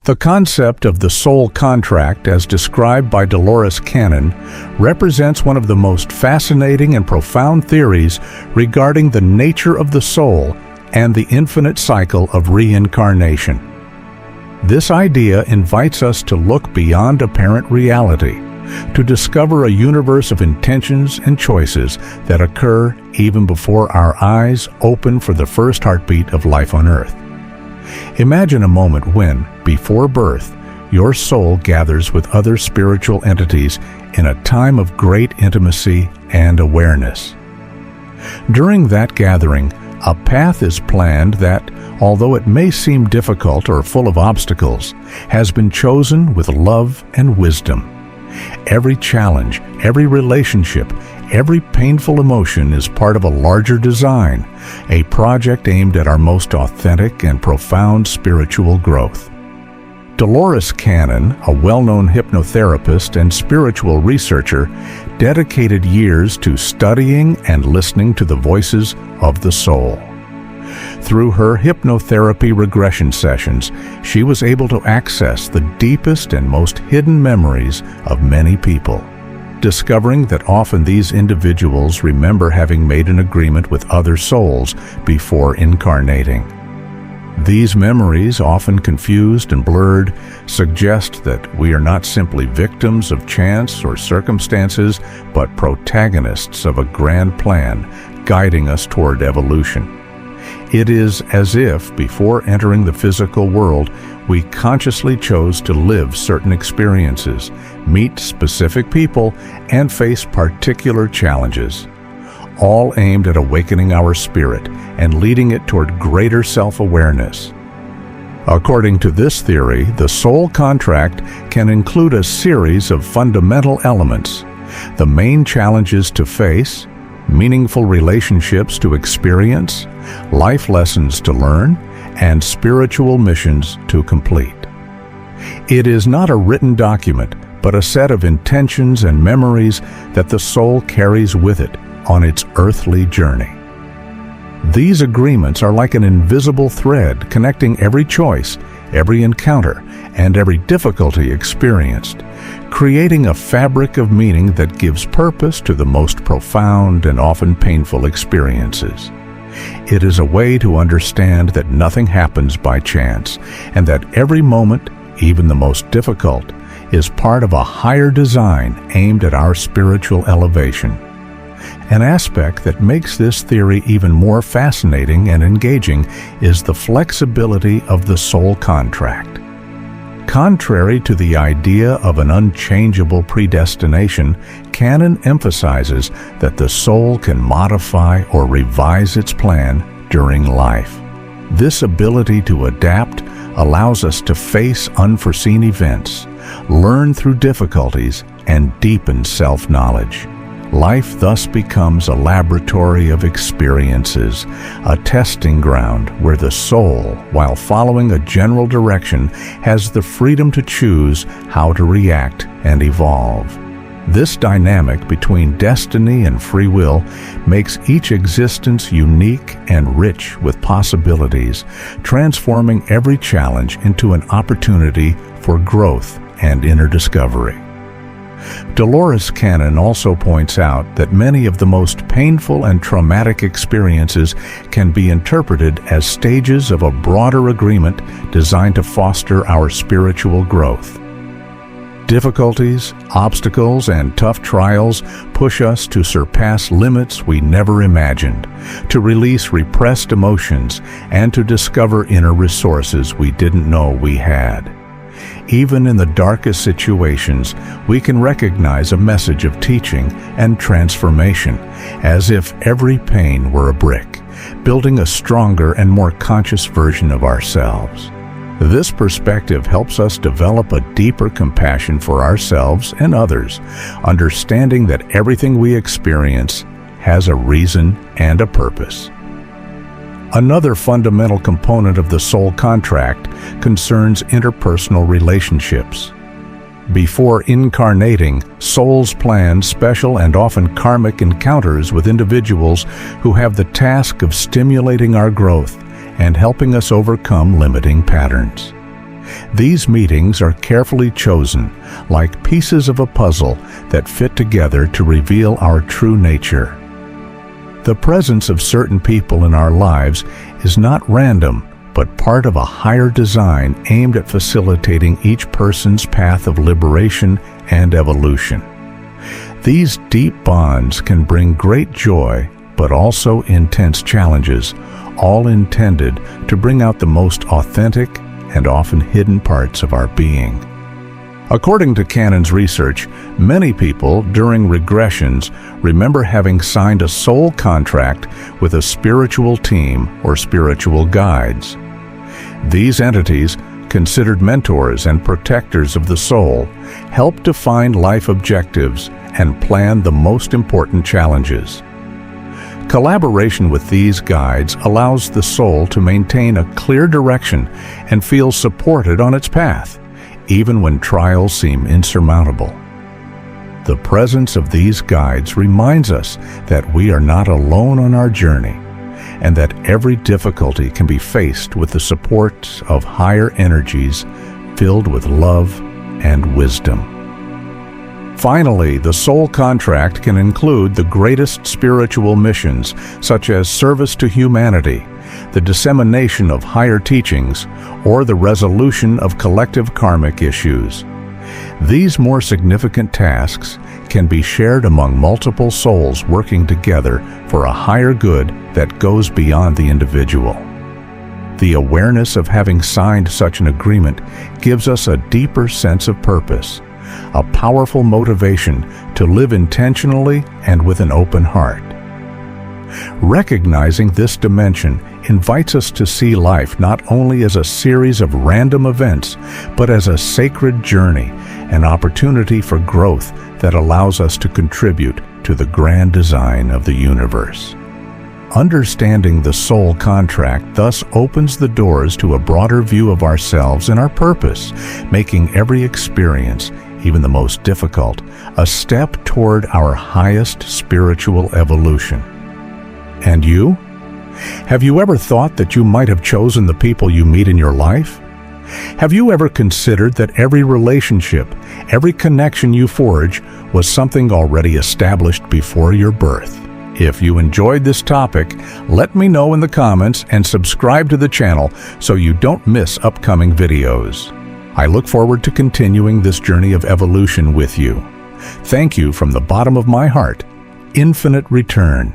The concept of the soul contract, as described by Dolores Cannon, represents one of the most fascinating and profound theories regarding the nature of the soul and the infinite cycle of reincarnation. This idea invites us to look beyond apparent reality, to discover a universe of intentions and choices that occur even before our eyes open for the first heartbeat of life on Earth. Imagine a moment when, before birth, your soul gathers with other spiritual entities in a time of great intimacy and awareness. During that gathering, a path is planned that, although it may seem difficult or full of obstacles, has been chosen with love and wisdom. Every challenge, every relationship, every painful emotion is part of a larger design, a project aimed at our most authentic and profound spiritual growth. Dolores Cannon, a well-known hypnotherapist and spiritual researcher, dedicated years to studying and listening to the voices of the soul. Through her hypnotherapy regression sessions, she was able to access the deepest and most hidden memories of many people, discovering that often these individuals remember having made an agreement with other souls before incarnating. These memories, often confused and blurred, suggest that we are not simply victims of chance or circumstances, but protagonists of a grand plan guiding us toward evolution. It is as if, before entering the physical world, we consciously chose to live certain experiences, meet specific people, and face particular challenges, all aimed at awakening our spirit and leading it toward greater self-awareness. According to this theory, the soul contract can include a series of fundamental elements: the main challenges to face, meaningful relationships to experience, life lessons to learn, and spiritual missions to complete. It is not a written document, but a set of intentions and memories that the soul carries with it on its earthly journey. These agreements are like an invisible thread connecting every choice, every encounter, and every difficulty experienced, creating a fabric of meaning that gives purpose to the most profound and often painful experiences. It is a way to understand that nothing happens by chance, and that every moment, even the most difficult, is part of a higher design aimed at our spiritual elevation. An aspect that makes this theory even more fascinating and engaging is the flexibility of the soul contract. Contrary to the idea of an unchangeable predestination, Cannon emphasizes that the soul can modify or revise its plan during life. This ability to adapt allows us to face unforeseen events, learn through difficulties, and deepen self-knowledge. Life thus becomes a laboratory of experiences, a testing ground where the soul, while following a general direction, has the freedom to choose how to react and evolve. This dynamic between destiny and free will makes each existence unique and rich with possibilities, transforming every challenge into an opportunity for growth and inner discovery. Dolores Cannon also points out that many of the most painful and traumatic experiences can be interpreted as stages of a broader agreement designed to foster our spiritual growth. Difficulties, obstacles, and tough trials push us to surpass limits we never imagined, to release repressed emotions, and to discover inner resources we didn't know we had. Even in the darkest situations, we can recognize a message of teaching and transformation, as if every pain were a brick, building a stronger and more conscious version of ourselves. This perspective helps us develop a deeper compassion for ourselves and others, understanding that everything we experience has a reason and a purpose. Another fundamental component of the soul contract concerns interpersonal relationships. Before incarnating, souls plan special and often karmic encounters with individuals who have the task of stimulating our growth and helping us overcome limiting patterns. These meetings are carefully chosen, like pieces of a puzzle that fit together to reveal our true nature. The presence of certain people in our lives is not random, but part of a higher design aimed at facilitating each person's path of liberation and evolution. These deep bonds can bring great joy, but also intense challenges, all intended to bring out the most authentic and often hidden parts of our being. According to Cannon's research, many people during regressions remember having signed a soul contract with a spiritual team or spiritual guides. These entities, considered mentors and protectors of the soul, help define life objectives and plan the most important challenges. Collaboration with these guides allows the soul to maintain a clear direction and feel supported on its path, even when trials seem insurmountable. The presence of these guides reminds us that we are not alone on our journey, and that every difficulty can be faced with the support of higher energies filled with love and wisdom. Finally, the soul contract can include the greatest spiritual missions, such as service to humanity, the dissemination of higher teachings, or the resolution of collective karmic issues. These more significant tasks can be shared among multiple souls working together for a higher good that goes beyond the individual. The awareness of having signed such an agreement gives us a deeper sense of purpose, a powerful motivation to live intentionally and with an open heart. Recognizing this dimension invites us to see life not only as a series of random events, but as a sacred journey, an opportunity for growth that allows us to contribute to the grand design of the universe. Understanding the soul contract thus opens the doors to a broader view of ourselves and our purpose, making every experience, even the most difficult, a step toward our highest spiritual evolution. And you? Have you ever thought that you might have chosen the people you meet in your life? Have you ever considered that every relationship, every connection you forge, was something already established before your birth? If you enjoyed this topic, let me know in the comments and subscribe to the channel so you don't miss upcoming videos. I look forward to continuing this journey of evolution with you. Thank you from the bottom of my heart. Infinite return.